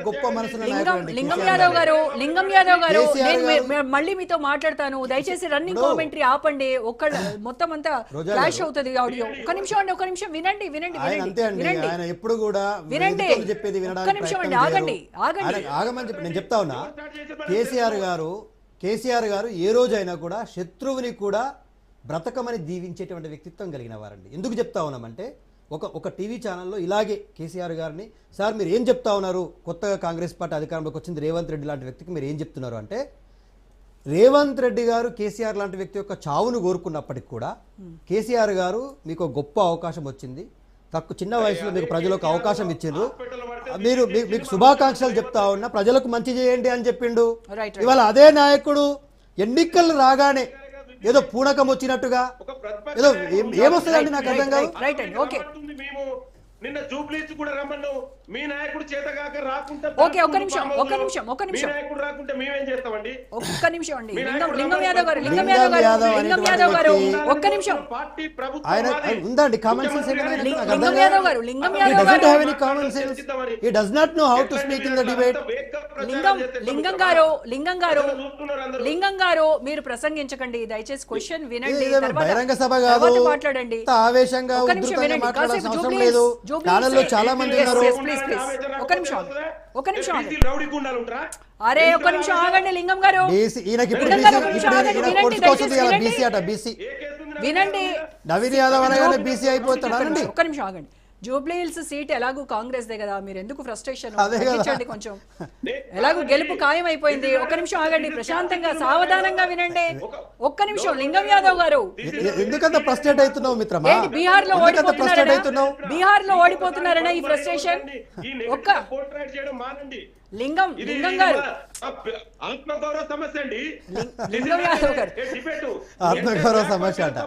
గొప్ప మనసున్న లింగం యాదవ్ గారు నేను మళ్ళీ మీతో మాట్లాడతాను. దయచేసి రన్నింగ్ కామెంటరీ ఆపండి. మొత్తం అంతా ఫ్లాష్ అవుతుంది ఆడియో. ఒక్క నిమిషం వినండి. ఆయన ఎప్పుడు కూడా వినండి. చెప్పేది ఒక్క నిమిషం అండి, ఆగండి. ఆగమని చెప్పి నేను చెప్తా ఉన్నా. కేసీఆర్ గారు ఏ రోజైనా కూడా శత్రువుని కూడా బ్రతకమని దీవించేటువంటి వ్యక్తిత్వం కలిగిన వారండి. ఎందుకు చెప్తా ఉన్నామంటే ఒక టీవీ ఛానల్లో ఇలాగే కేసీఆర్ గారిని, సార్ మీరు ఏం చెప్తా ఉన్నారు, కొత్తగా కాంగ్రెస్ పార్టీ అధికారంలోకి వచ్చింది రేవంత్ రెడ్డి లాంటి వ్యక్తికి మీరు ఏం చెప్తున్నారు అంటే, రేవంత్ రెడ్డి గారు కేసీఆర్ లాంటి వ్యక్తి యొక్క చావును కోరుకున్నప్పటికి కూడా కేసీఆర్ గారు మీకు గొప్ప అవకాశం వచ్చింది, చిన్న వయసులో మీకు ప్రజలకు అవకాశం ఇచ్చిండ్రు, మీకు శుభాకాంక్షలు చెప్తా ఉన్నా, ప్రజలకు మంచి చేయండి అని చెప్పిండు. ఇవాళ అదే నాయకుడు ఎన్నికలు రాగానే ఏదో పూనకం వచ్చినట్టుగా ఏదో ఏమొస్తుందండి నాకు అర్థం కాదు. నిన్న జూబ్లీస్ కూడా రమ్మను, మీ నాయకుడు చేతగాక రాకుంటే ఒక్క నిమిషం రాకుంటే మేమేం చేస్తామండి? ఒక్క నిమిషం అండి. లింగం యాదవ్ గారు ఒక్క నిమిషం. ఆయన ఉందండి కామన్ సెన్స్. లింగం యాదవ్ గారు he does not know how to speak in the debate. లింగం గారు మీరు ప్రసంగించకండి దయచేసి. క్వశ్చన్ వినండి, బహిరంగ సభ కాదు, మాట్లాడండి. ఆవేశంగా ఉధృతంగా మాట్లాడాల్సిన అవసరం లేదు. ఛానల్లో చాలా మంది ఉన్నారు. ఒక్క నిమిషం అరే ఒక్క నిమిషం ఆగండి. లింగం గారు వినండి. నవీన్ యాదవ్ అనగానే బీసీ అయిపోతాడు. ఒక్క నిమిషం ఆగండి. జూబ్లీ హిల్స్ సీట్ ఎలాగూ కాంగ్రెస్ దే కదా, మీరు ఎందుకు ఫ్రస్ట్రేషన్ కొంచెం, ఎలాగూ గెలుపు ఖాయం అయిపోయింది. ఒక్క నిమిషం ఆగండి, ప్రశాంతంగా సావధానంగా వినండి. ఒక్క నిమిషం. లింగం యాదవ్ గారు ఎందుకంత ఫ్రస్ట్రేట్ అవుతున్నావు మిత్రమా? బీహార్ లో ఓడిపోతున్నారనే ఈ ఫ్రస్ట్రేషన్. ఒక్క లింగం గారు ఆత్మగౌరవ సమస్య అండి. లింగం యాదవ్ గారు ఆత్మగౌరవ సమస్య అంట.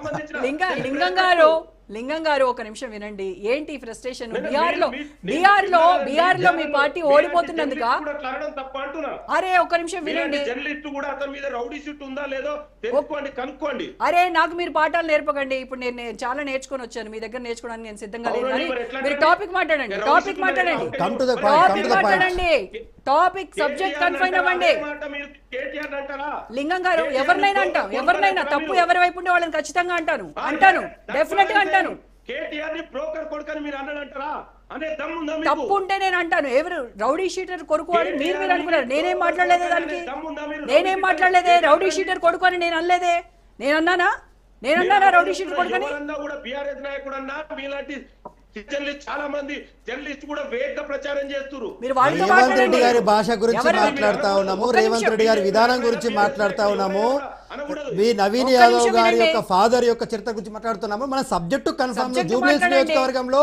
లింగం గారు ఒక నిమిషం వినండి. ఏంటి ఫ్రస్ట్రేషన్? బీహార్ లో మీ పార్టీ ఓడిపోతున్నందుక? అరే ఒక్క నిమిషం వినండి. కనుక్కోండి. అరే నాకు మీరు పాఠాలు నేర్పకండి. ఇప్పుడు నేను చాలా నేర్చుకొని వచ్చాను, మీ దగ్గర నేర్చుకోవడానికి నేను సిద్ధంగా లేదు. మీరు టాపిక్ మాట్లాడండి. టాపిక్ సబ్జెక్ట్ కన్ఫైన్ అవ్వండి. లింగం గారు ఎవరినైనా తప్పు ఎవరి వైపు ఉండే వాళ్ళని ఖచ్చితంగా అంటాను డెఫినెట్ గా అంటాను. తప్పు ఉంటే నేను అంటాను. ఎవరు రౌడీ షీటర్ కొడుకు అని మీరు అనుకున్నారు. నేనేం మాట్లాడలేదే దానికి. రౌడీ షీటర్ కొడుకు అని నేను అనలేదే. నేనన్నానా రౌడీ షీటర్ కొడుకు అని? చాలా మంది జర్నలిస్ట్ కూడా వేగంగా ప్రచారం చేస్తున్నారు. రేవంత్ రెడ్డి గారి భాష గురించి మాట్లాడుతా ఉన్నాము, రేవంత్ రెడ్డి గారి విధానం గురించి మాట్లాడుతా ఉన్నాము, మీ నవీన్ యాదవ్ గారి యొక్క ఫాదర్ యొక్క చరిత్ర గురించి మాట్లాడుతున్నాము. మన సబ్జెక్టు కన్ఫర్మ్. జూబ్లీ నియోజకవర్గంలో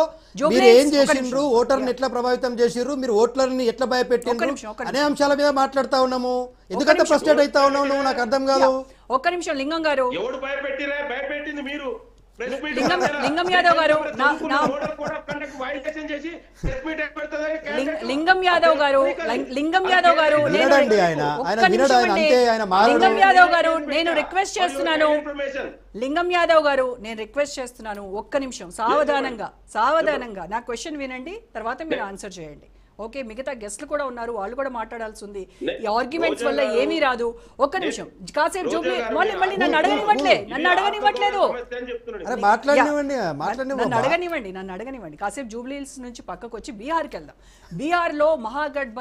మీరు ఏం చేసిండ్రు, ఓటర్ని ఎట్లా ప్రభావితం చేసిండ్రు, మీరు ఓట్లని ఎట్లా భయపెట్టిండ్రు అనే అంశాల మీద మాట్లాడుతా ఉన్నాము. ఎందుకంటే ఫ్రస్ట్రేట్ అవుతా ఉన్నావు నువ్వు, నాకు అర్థం కాదు. ఒక్క నిమిషం. లింగం గారు ఎవడు భయపెట్టింది మీరు? లింగం యాదవ్ గారు నేను రిక్వెస్ట్ చేస్తున్నాను. ఒక్క నిమిషం సావధానంగా నా క్వశ్చన్ వినండి, తర్వాత మీరు ఆన్సర్ చేయండి. ఓకే, మిగతా గెస్ట్లు కూడా ఉన్నారు, వాళ్ళు కూడా మాట్లాడాల్సి ఉంది. ఈ ఆర్గ్యుమెంట్స్ వల్ల ఏమీ రాదు. ఒక్క నిమిషం కాసేపు జూబ్లీ మళ్ళీ నన్ను అడగనివ్వండి. కాసేపు జూబ్లీ హిల్స్ నుంచి పక్కకు వచ్చి బీహార్కి వెళ్దాం. బీహార్ లో మహాగఠ్